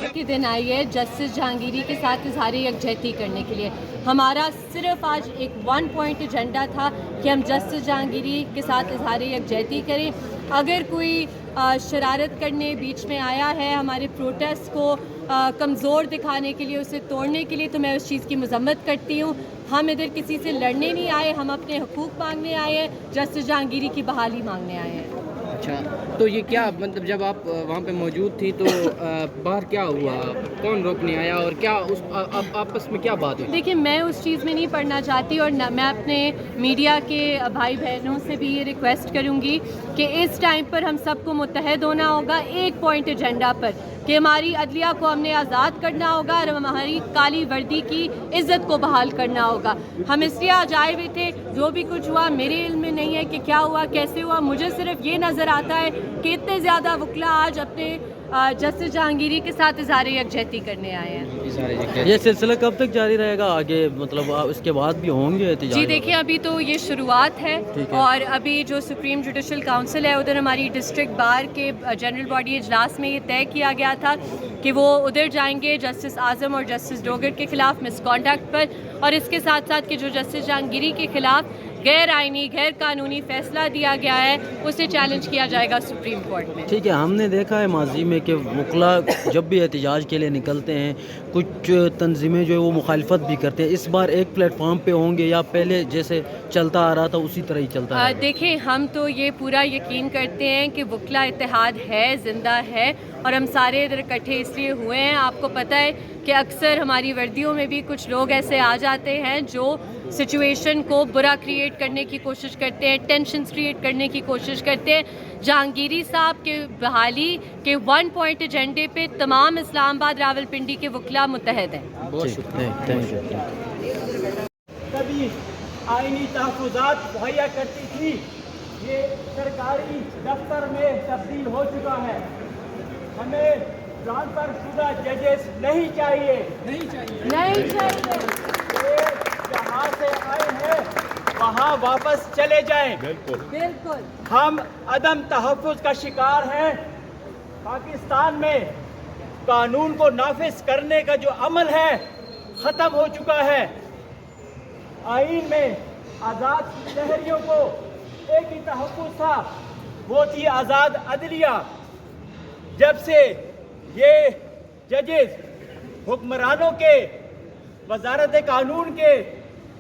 के दिन आई है जस्टिस जहांगीरी के साथ इजहार यकजहती करने के लिए। हमारा सिर्फ आज एक 1 पॉइंट एजेंडा था कि हम जस्टिस जहांगीरी के साथ इजहार यकजहती करें। अगर कोई शरारत करने बीच में आया है हमारे प्रोटेस्ट को कमज़ोर दिखाने के लिए, उसे तोड़ने के लिए, तो मैं उस चीज़ की मजम्मत करती हूँ। हम इधर किसी से लड़ने नहीं आए, हम अपने हकूक़ मांगने आए हैं, जस्टिस जहांगीरी की बहाली मांगने आए हैं। अच्छा, तो ये क्या मतलब जब आप वहाँ पे मौजूद थी तो बाहर क्या हुआ, कौन रोकने आया और क्या उस आपस में क्या बात हुई? देखिए, मैं उस चीज़ में नहीं पढ़ना चाहती और मैं अपने मीडिया के भाई बहनों से भी ये रिक्वेस्ट करूँगी कि इस टाइम पर हम सबको मुत्तहद होना होगा एक पॉइंट एजेंडा पर कि हमारी अदलिया को हमने आज़ाद करना होगा और हमारी काली वर्दी की इज़्ज़त को बहाल करना होगा। हम इसलिए आज आए हुए थे, जो भी कुछ हुआ मेरे इल्म में नहीं है कि क्या हुआ, कैसे हुआ। मुझे सिर्फ ये नज़र आता है कि इतने ज़्यादा वकला आज अपने जस्टिस जहांगीरी के साथ इज़हार यकजहती करने आए हैं। ये सिलसिला कब तक जारी रहेगा आगे, मतलब इसके बाद भी होंगे एहतजाज? जी देखिए, अभी तो ये शुरुआत है और अभी जो सुप्रीम जुडिशल काउंसिल है उधर हमारी डिस्ट्रिक्ट बार के जनरल बॉडी इजलास में ये तय किया गया था कि वो उधर जाएंगे जस्टिस आज़म और जस्टिस डोगर के खिलाफ मिसकॉन्डक्ट पर, और इसके साथ साथ कि जो जस्टिस जहांगीरी के खिलाफ गैर आइनी गैर कानूनी फैसला दिया गया है उसे चैलेंज किया जाएगा सुप्रीम कोर्ट में। ठीक है, हमने देखा है माजी में कि वकला जब भी एहतजाज के लिए निकलते हैं कुछ तंजीमें जो है वो मुखालफत भी करते हैं। इस बार एक प्लेटफॉर्म पे होंगे या पहले जैसे चलता आ रहा था उसी तरह ही चलता है? देखिए, हम तो ये पूरा यकीन करते हैं कि वकला इत्तेहाद है, ज़िंदा है और हम सारे इधर इकट्ठे इसलिए हुए हैं। आपको पता है कि अक्सर हमारी वर्दियों में भी कुछ लोग ऐसे आ जाते हैं जो सिचुएशन को बुरा क्रिएट करने की कोशिश करते हैं, टेंशन क्रिएट करने की कोशिश करते हैं। जहांगीरी साहब के बहाली के 1 पॉइंट एजेंडे पे तमाम इस्लामाबाद रावलपिंडी के वकला मुत्तहद हैं। बहुत शुक्रिया। कभी आईनी तहफ़्फ़ुज़ात मुहैया करती थी, ये सरकारी दफ्तर में तब्दील हो चुका है। हमें ट्रांसफर शुदा जजेस नहीं चाहिए। ये जहाँ से आए हैं वहाँ वापस चले जाएं। बिल्कुल। हम अदम तहफ़्फ़ुज़ का शिकार हैं। पाकिस्तान में कानून को नाफिज करने का जो अमल है ख़त्म हो चुका है। आईन में आज़ाद शहरियों को एक ही तहफ़्फ़ुज़ था, वो थी आज़ाद अदलिया। जब से ये जजेस हुक्मरानों के वज़ारत कानून के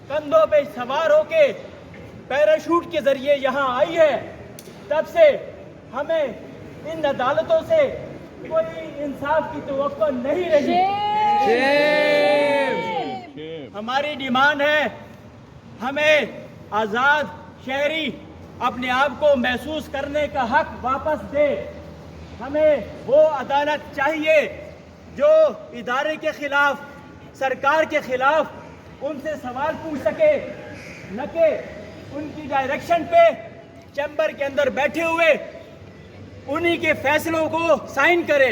कंधों पे सवार होके पैराशूट के ज़रिए यहाँ आई है, तब से हमें इन अदालतों से कोई इंसाफ की तवक्को नहीं रही। हमारी डिमांड है, हमें आज़ाद शहरी अपने आप को महसूस करने का हक वापस दे। हमें वो अदालत चाहिए जो इदारे के खिलाफ, सरकार के खिलाफ उनसे सवाल पूछ सके, न कि उनकी डायरेक्शन पे चैम्बर के अंदर बैठे हुए उन्हीं के फैसलों को साइन करे।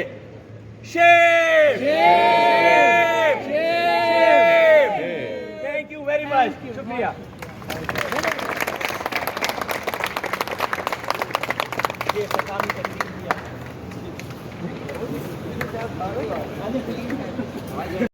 थैंक यू वेरी मच, शुक्रिया। ये सरकार